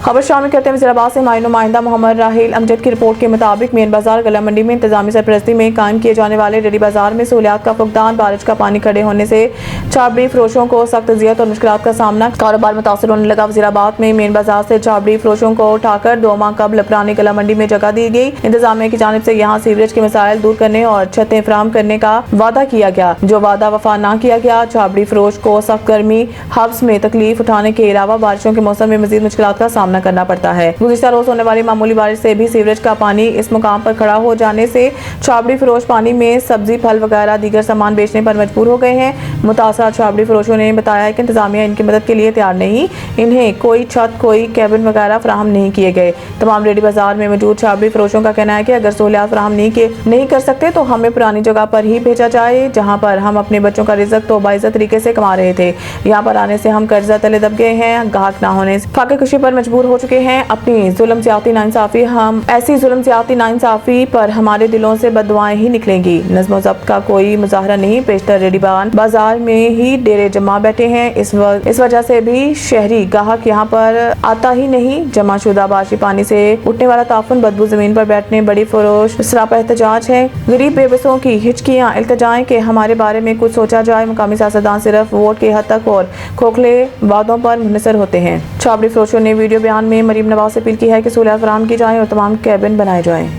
खबर शामिल करते हैं वज़ीराबाद से हमारे नुमाइंदा मोहम्मद राहिल अमजद की रिपोर्ट के मुताबिक मेन बाजार गला मंडी में इंतजामी सरपरस्ती में कायम किए जाने वाले रेडी बाजार में सहूलियात का फुकदान, बारिश का पानी खड़े होने से छाबड़ी फरोशों को सख्त अजियत और मुश्किलात का सामना, कारोबार मुतासर होने लगा। वज़ीराबाद में मेन बाजार से छाबड़ी फरोशों को उठाकर 2 माह कबल पुरानी गला मंडी में जगह दी गई। इंतजामिया की जानिब से यहाँ सीवरेज के मसाइल दूर करने और छतें फराहम करने का वादा किया गया, जो वादा वफा न किया गया। छाबड़ी फरोश को सख्त गर्मी हब्स में तकलीफ उठाने के अलावा बारिशों के मौसम में मजीद मुश्किलात का सामना करना पड़ता है। गुज़िश्ता रोज होने वाली मामूली बारिश से भी सीवरेज का पानी इस मुकाम पर खड़ा हो जाने से छाबड़ी फरोश पानी में सब्जी, फल वगैरह दीगर सामान बेचने पर मजबूर हो गए हैं। मुतासर छाबड़ी फरोशों ने बताया है कि इंतजामिया इनकी मदद के लिए तैयार नहीं, इन्हें कोई छत, कोई कैबिन वगैरह फराहम नहीं किए गए। तमाम रेडी बाजार में मौजूद छाबड़ी फरोशों का कहना है कि अगर सहूलियात फराहम नहीं कर सकते तो हमें पुरानी जगह पर ही भेजा जाए, जहाँ पर हम अपने बच्चों का रिज़्क तो बाइज़्ज़त तरीके से कमा रहे थे। यहाँ पर आने से हम कर्जा तले दब गए हैं, गाहक ना होने से फाके कशी पर मजबूर हो चुके हैं। अपनी जुल्म ज़्यादती नाइंसाफ़ी ऐसी जुल्म ज़्यादती नाइंसाफ़ी पर हमारे दिलों से बददुआएं ही निकलेंगी। नज़्म व ज़ब्त का कोई मुज़ाहरा नहीं, पेशतर रेडी बाजार में ही डेरे जमा बैठे हैं। इस वजह से भी शहरी गाहक यहाँ पर आता ही नहीं। जमाशुदा बारिशी पानी से उठने वाला ताफुन, बदबू, जमीन पर बैठने, बड़ी फरोश सरापा एहतजाज है। गरीब बेबसों की हिचकियाँ, इल्तिजाएं कि हमारे बारे में कुछ सोचा जाए। मुकामी सियासतदान सिर्फ वोट के हद तक और खोखले वादों पर मुनहसर होते हैं। छाबड़ी फरोशों ने वीडियो बयान में मरीम नवाज से अपील की है कि सहूलियात फराहम की जाए और तमाम कैबिन बनाए जाएं।